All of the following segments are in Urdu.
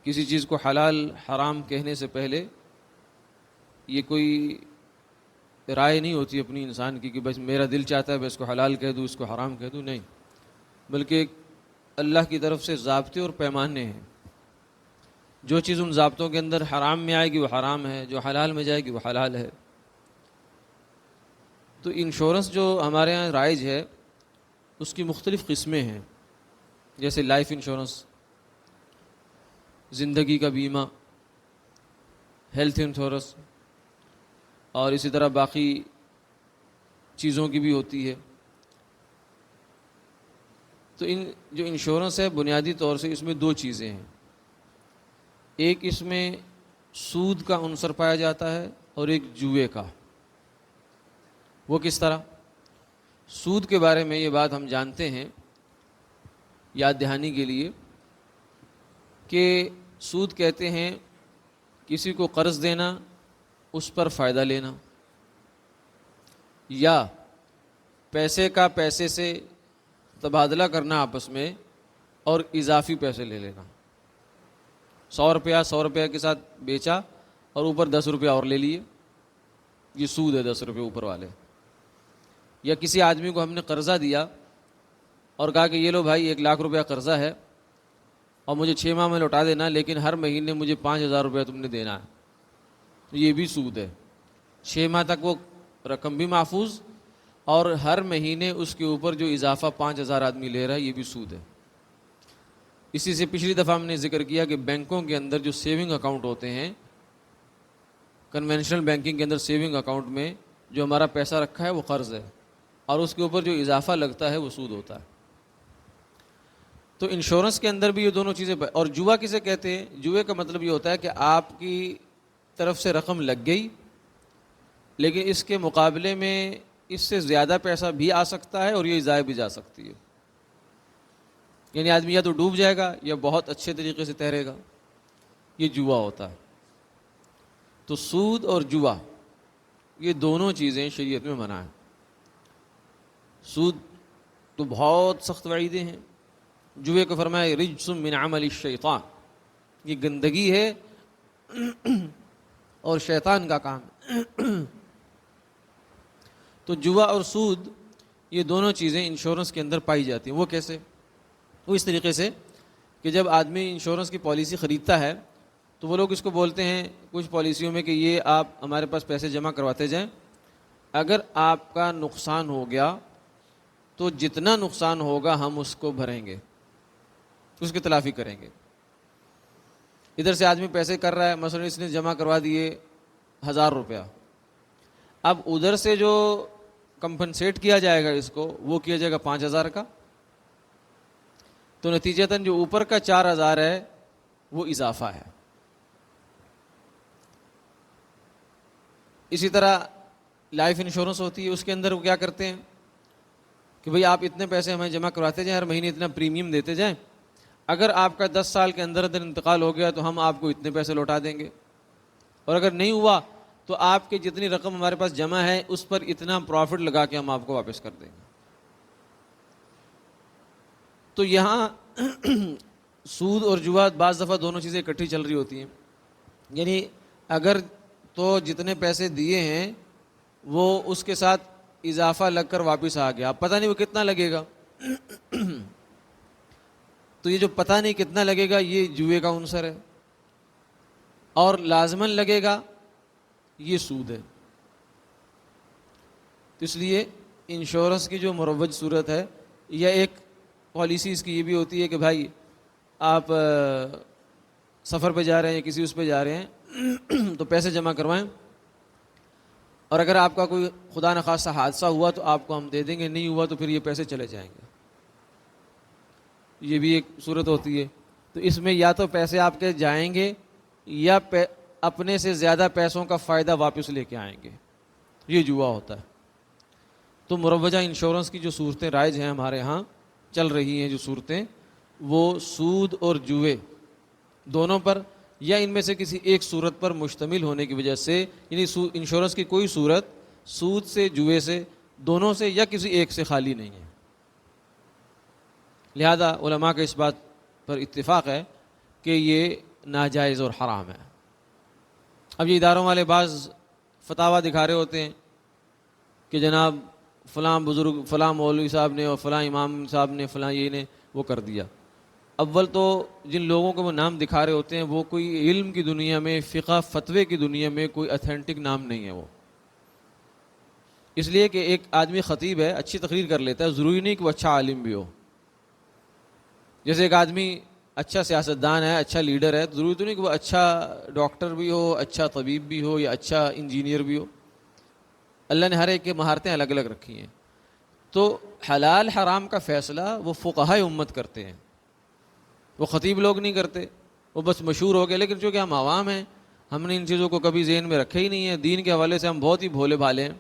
کسی چیز کو حلال حرام کہنے سے پہلے یہ کوئی رائے نہیں ہوتی اپنی انسان کی کہ بس میرا دل چاہتا ہے میں اس کو حلال کہہ دوں اس کو حرام کہہ دوں، نہیں، بلکہ ایک اللہ کی طرف سے ضابطے اور پیمانے ہیں. جو چیز ان ضابطوں کے اندر حرام میں آئے گی وہ حرام ہے، جو حلال میں جائے گی وہ حلال ہے. تو انشورنس جو ہمارے ہاں رائج ہے اس کی مختلف قسمیں ہیں، جیسے لائف انشورنس، زندگی کا بیمہ، ہیلتھ انشورنس، اور اسی طرح باقی چیزوں کی بھی ہوتی ہے. تو ان جو انشورنس ہے بنیادی طور سے اس میں دو چیزیں ہیں. ایک اس میں سود کا عنصر پایا جاتا ہے اور ایک جوئے کا. وہ کس طرح؟ سود کے بارے میں یہ بات ہم جانتے ہیں یاد دہانی کے لیے کہ سود کہتے ہیں کسی کو قرض دینا، اس پر فائدہ لینا، یا پیسے کا پیسے سے تبادلہ کرنا آپس میں اور اضافی پیسے لے لینا. 100 روپیہ کے ساتھ بیچا اور اوپر 10 روپیہ اور لے لیے، یہ سود ہے 10 روپے اوپر والے. یا کسی آدمی کو ہم نے قرضہ دیا اور کہا کہ یہ لو بھائی 1 لاکھ روپیہ قرضہ ہے اور مجھے 6 ماہ میں لوٹا دینا، لیکن ہر مہینے مجھے 5,000 روپیہ تم نے دینا ہے. یہ بھی سود ہے. 6 ماہ تک وہ رقم بھی محفوظ اور ہر مہینے اس کے اوپر جو اضافہ 5,000 آدمی لے رہا ہے یہ بھی سود ہے. اسی سے پچھلی دفعہ ہم نے ذکر کیا کہ بینکوں کے اندر جو سیونگ اکاؤنٹ ہوتے ہیں، کنونشنل بینکنگ کے اندر سیونگ اکاؤنٹ میں جو ہمارا پیسہ رکھا ہے وہ قرض ہے اور اس کے اوپر جو اضافہ لگتا ہے وہ سود ہوتا ہے. تو انشورنس کے اندر بھی یہ دونوں چیزیں. اور جوا کسے کہتے ہیں؟ جوے کا مطلب یہ ہوتا ہے کہ آپ کی طرف سے رقم لگ گئی لیکن اس کے مقابلے میں اس سے زیادہ پیسہ بھی آ سکتا ہے اور یہ ضائع بھی جا سکتی ہے. یعنی آدمی یا تو ڈوب جائے گا یا بہت اچھے طریقے سے تیرے گا. یہ جوا ہوتا ہے. تو سود اور جوا یہ دونوں چیزیں شریعت میں منع ہیں. سود تو بہت سخت وعیدیں ہیں. جوے کو فرمایا رجس من عمل الشیطان، یہ گندگی ہے اور شیطان کا کام ہے. تو جوا اور سود یہ دونوں چیزیں انشورنس کے اندر پائی جاتی ہیں. وہ کیسے؟ وہ اس طریقے سے کہ جب آدمی انشورنس کی پالیسی خریدتا ہے تو وہ لوگ اس کو بولتے ہیں کچھ پالیسیوں میں کہ یہ آپ ہمارے پاس پیسے جمع کرواتے جائیں، اگر آپ کا نقصان ہو گیا تو جتنا نقصان ہوگا ہم اس کو بھریں گے، اس کی تلافی کریں گے. ادھر سے آدمی پیسے کر رہا ہے، مثلا اس نے جمع کروا دیے 1,000 روپیہ، اب ادھر سے جو کمپنسیٹ کیا جائے گا اس کو وہ کیا جائے گا 5,000 کا. تو نتیجتاً جو اوپر کا 4,000 ہے وہ اضافہ ہے. اسی طرح لائف انشورنس ہوتی ہے، اس کے اندر وہ کیا کرتے ہیں کہ بھئی آپ اتنے پیسے ہمیں جمع کرواتے جائیں، ہر مہینے اتنا پریمیم دیتے جائیں، اگر آپ کا 10 سال کے اندر انتقال ہو گیا تو ہم آپ کو اتنے پیسے لوٹا دیں گے، اور اگر نہیں ہوا تو آپ کی جتنی رقم ہمارے پاس جمع ہے اس پر اتنا پروفٹ لگا کے ہم آپ کو واپس کر دیں گے. تو یہاں سود اور جوا بعض دفعہ دونوں چیزیں اکٹھی چل رہی ہوتی ہیں. یعنی اگر تو جتنے پیسے دیے ہیں وہ اس کے ساتھ اضافہ لگ کر واپس آ گیا، اب پتہ نہیں وہ کتنا لگے گا. تو یہ جو پتہ نہیں کتنا لگے گا یہ جوئے کا عنصر ہے، اور لازماً لگے گا یہ سود ہے. تو اس لیے انشورنس کی جو مروج صورت ہے یا ایک پالیسی اس کی یہ بھی ہوتی ہے کہ بھائی آپ سفر پہ جا رہے ہیں، کسی اس پہ جا رہے ہیں تو پیسے جمع کروائیں، اور اگر آپ کا کوئی خدا نخواستہ حادثہ ہوا تو آپ کو ہم دے دیں گے، نہیں ہوا تو پھر یہ پیسے چلے جائیں گے. یہ بھی ایک صورت ہوتی ہے. تو اس میں یا تو پیسے آپ کے جائیں گے یا اپنے سے زیادہ پیسوں کا فائدہ واپس لے کے آئیں گے. یہ جوا ہوتا ہے. تو مروجہ انشورنس کی جو صورتیں رائج ہیں ہمارے ہاں چل رہی ہیں، جو صورتیں وہ سود اور جوئے دونوں پر یا ان میں سے کسی ایک صورت پر مشتمل ہونے کی وجہ سے، یعنی انشورنس کی کوئی صورت سود سے، جوئے سے، دونوں سے یا کسی ایک سے خالی نہیں ہے. لہذا علماء کا اس بات پر اتفاق ہے کہ یہ ناجائز اور حرام ہے۔ اب یہ اداروں والے بعض فتاویٰ دکھا رہے ہوتے ہیں کہ جناب فلاں بزرگ، فلاں مولوی صاحب نے اور فلاں امام صاحب نے، فلاں یہ نے وہ کر دیا۔ اول تو جن لوگوں کو وہ نام دکھا رہے ہوتے ہیں وہ کوئی علم کی دنیا میں، فقہ فتوے کی دنیا میں کوئی اتھینٹک نام نہیں ہے وہ۔ اس لیے کہ ایک آدمی خطیب ہے، اچھی تقریر کر لیتا ہے، ضروری نہیں کہ وہ اچھا عالم بھی ہو۔ جیسے ایک آدمی اچھا سیاستدان ہے، اچھا لیڈر ہے، ضروری تو نہیں کہ وہ اچھا ڈاکٹر بھی ہو، اچھا طبیب بھی ہو، یا اچھا انجینئر بھی ہو۔ اللہ نے ہر ایک کی مہارتیں الگ الگ رکھی ہیں۔ تو حلال حرام کا فیصلہ وہ فقہائے امت کرتے ہیں، وہ خطیب لوگ نہیں کرتے۔ وہ بس مشہور ہو گئے، لیکن چونکہ ہم عوام ہیں، ہم نے ان چیزوں کو کبھی ذہن میں رکھے ہی نہیں ہے۔ دین کے حوالے سے ہم بہت ہی بھولے بھالے ہیں۔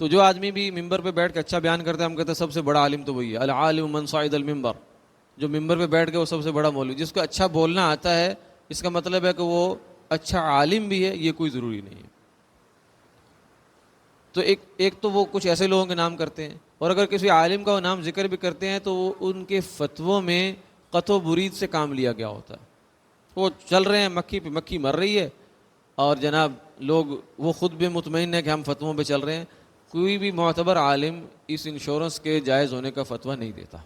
تو جو آدمی بھی ممبر پہ بیٹھ کے اچھا بیان کرتا ہے، ہم کہتے ہیں سب سے بڑا عالم تو وہی ہے، العالم من صعد المنبر۔ جو ممبر پہ بیٹھ کے وہ سب سے بڑا مولوی، جس کو اچھا بولنا آتا ہے، اس کا مطلب ہے کہ وہ اچھا عالم بھی ہے، یہ کوئی ضروری نہیں ہے۔ تو ایک تو وہ کچھ ایسے لوگوں کے نام کرتے ہیں، اور اگر کسی عالم کا وہ نام ذکر بھی کرتے ہیں تو وہ ان کے فتووں میں قطع و برید سے کام لیا گیا ہوتا ہے۔ وہ چل رہے ہیں، مکھی پہ مکھی مر رہی ہے، اور جناب لوگ وہ خود بھی مطمئن ہے کہ ہم فتووں پہ چل رہے ہیں۔ کوئی بھی معتبر عالم اس انشورنس کے جائز ہونے کا فتویٰ نہیں دیتا۔